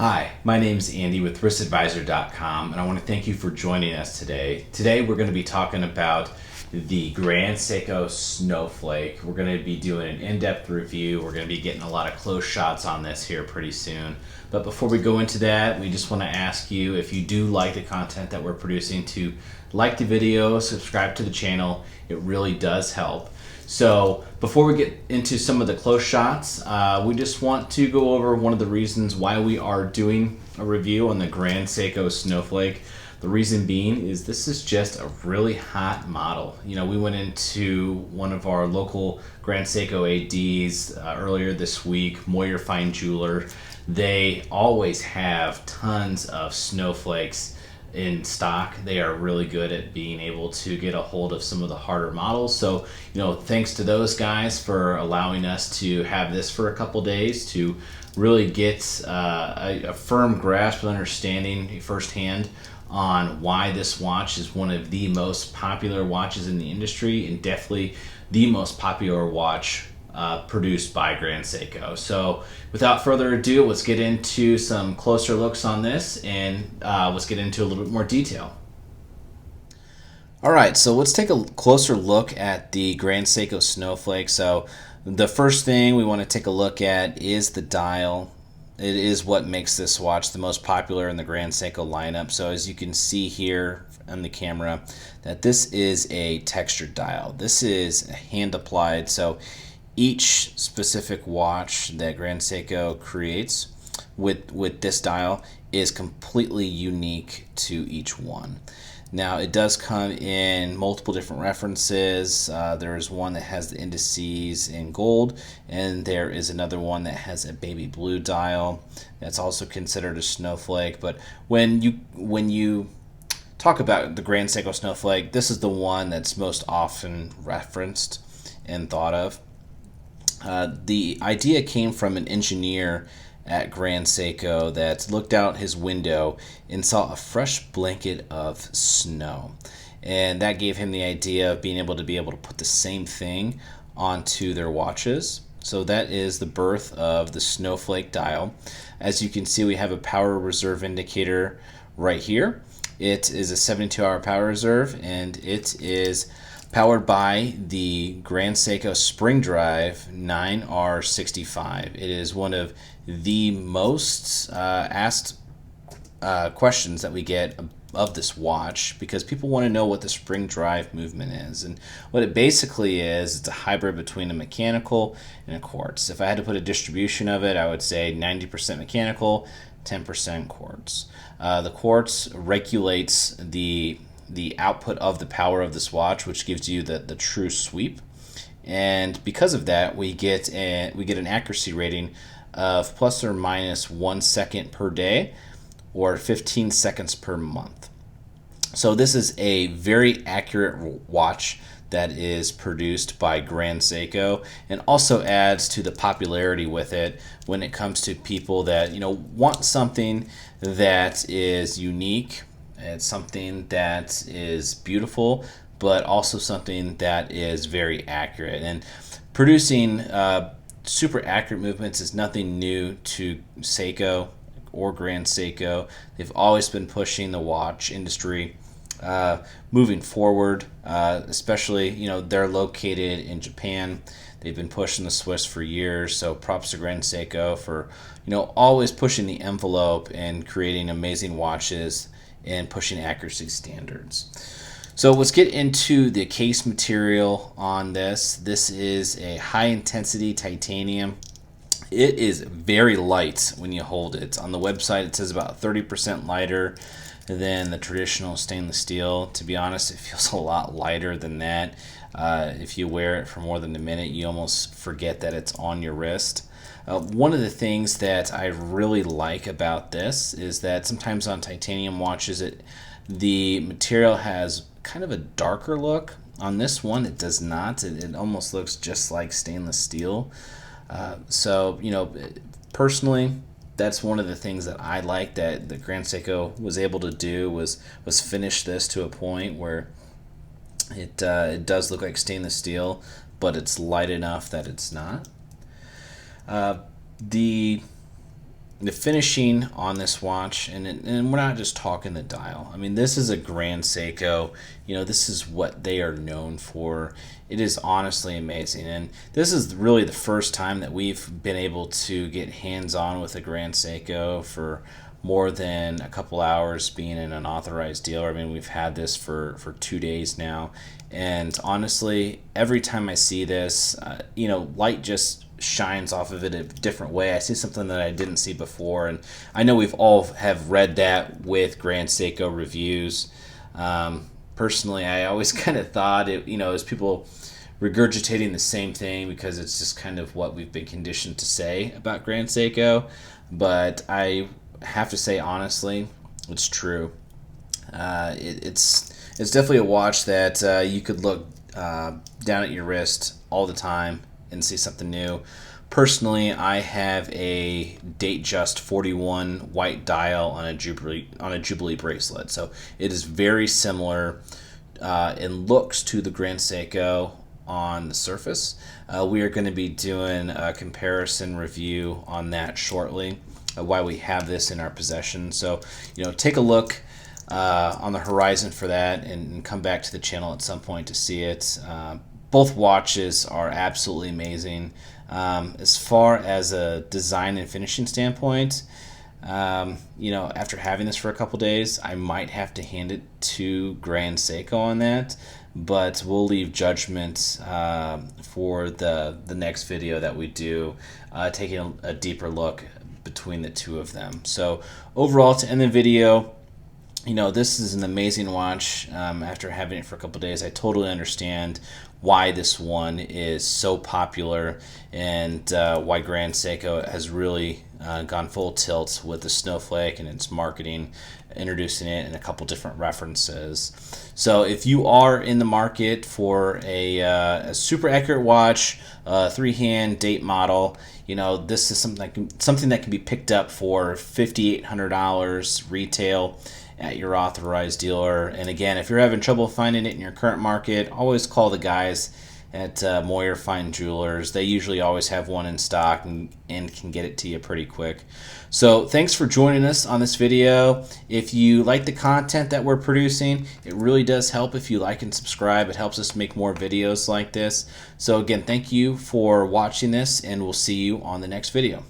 Hi, my name's Andy with wristadvisor.com, and I want to thank you for joining us today. Today we're going to be talking about the Grand Seiko Snowflake. We're going to be doing an in-depth review. We're going to be getting a lot of close shots on this here pretty soon. But before we go into that, we just want to ask you, if you do like the content that we're producing, to like the video, subscribe to the channel. It really does help. So before we get into some of the close shots, we just want to go over one of the reasons why we are doing a review on the Grand Seiko Snowflake. The reason being is this is just a really hot model. You know, we went into one of our local Grand Seiko ADs earlier this week, Moyer Fine Jeweler. They always have tons of snowflakes in stock. They are really good at being able to get a hold of some of the harder models. So, thanks to those guys for allowing us to have this for a couple days to really get a firm grasp and understanding firsthand on why this watch is one of the most popular watches in the industry, and definitely the most popular watch produced by Grand Seiko. So without further ado, let's get into some closer looks on this, and let's get into a little bit more detail. All right, so let's take a closer look at the Grand Seiko Snowflake. So the first thing we want to take a look at is the dial. It is what makes this watch the most popular in the Grand Seiko lineup. So as you can see here on the camera, that this is a textured dial. This is hand applied, so each specific watch that Grand Seiko creates with this dial is completely unique to each one. Now, it does come in multiple different references. There is one that has the indices in gold, and there is another one that has a baby blue dial that's also considered a snowflake. But when you talk about the Grand Seiko Snowflake, this is the one that's most often referenced and thought of. The idea came from an engineer at Grand Seiko that looked out his window and saw a fresh blanket of snow. And that gave him the idea of being able to put the same thing onto their watches. So that is the birth of the Snowflake dial. As you can see, we have a power reserve indicator right here. It is a 72-hour power reserve, and it is powered by the Grand Seiko Spring Drive 9R65. It is one of the most asked questions that we get of this watch, because people want to know what the spring drive movement is. And what it basically is, it's a hybrid between a mechanical and a quartz. If I had to put a distribution of it, I would say 90% mechanical, 10% quartz. The quartz regulates the output of the power of this watch, which gives you the true sweep. And because of that, we get an accuracy rating of plus or minus 1 second per day, or 15 seconds per month. So this is a very accurate watch that is produced by Grand Seiko, and also adds to the popularity with it when it comes to people that want something that is unique. It's something that is beautiful, but also something that is very accurate. And producing super accurate movements is nothing new to Seiko or Grand Seiko. They've always been pushing the watch industry moving forward, especially, they're located in Japan. They've been pushing the Swiss for years, so props to Grand Seiko for, always pushing the envelope and creating amazing watches and pushing accuracy standards. So let's get into the case material on this. This is a high intensity titanium. It is very light when you hold it. On the website it says about 30% lighter than the traditional stainless steel. To be honest, it feels a lot lighter than that. If you wear it for more than a minute, you almost forget that it's on your wrist. One of the things that I really like about this is that sometimes on titanium watches, the material has kind of a darker look. On this one, it does not. It almost looks just like stainless steel. So, personally, that's one of the things that I like that the Grand Seiko was able to do was finish this to a point where it does look like stainless steel, but it's light enough that it's not. The the finishing on this watch, and we're not just talking the dial. I mean, this is a Grand Seiko. You know, this is what they are known for. It is honestly amazing, and this is really the first time that we've been able to get hands-on with a Grand Seiko for more than a couple hours being in an authorized dealer. I mean, we've had this for 2 days now, and honestly, every time I see this, you know, light just shines off of it a different way. I see something that I didn't see before, and I know we've all have read that with Grand Seiko reviews. Personally, I always kind of thought it, you know, as people regurgitating the same thing because it's just kind of what we've been conditioned to say about Grand Seiko. But I have to say, honestly, it's true. It's definitely a watch that you could look down at your wrist all the time and see something new. Personally, I have a Datejust 41 white dial on a Jubilee bracelet, so it is very similar in looks to the Grand Seiko on the surface. We are going to be doing a comparison review on that shortly, why we have this in our possession. So, you know, take a look on the horizon for that, and come back to the channel at some point to see it. Both watches are absolutely amazing. As far as a design and finishing standpoint, you know, after having this for a couple days, I might have to hand it to Grand Seiko on that, but we'll leave judgment for the next video that we do, taking a deeper look between the two of them. So overall, to end the video, you know, this is an amazing watch. After having it for a couple days, I totally understand why this one is so popular, and why Grand Seiko has really gone full tilt with the Snowflake and its marketing, introducing it in a couple different references. So if you are in the market for a super accurate watch, three-hand date model, you know, this is something that can be picked up for $5,800 retail at your authorized dealer. And again, if you're having trouble finding it in your current market, always call the guys at Moyer Fine Jewelers. They usually always have one in stock and can get it to you pretty quick. So thanks for joining us on this video. If you like the content that we're producing, it really does help if you like and subscribe. It helps us make more videos like this. So again, thank you for watching this, and we'll see you on the next video.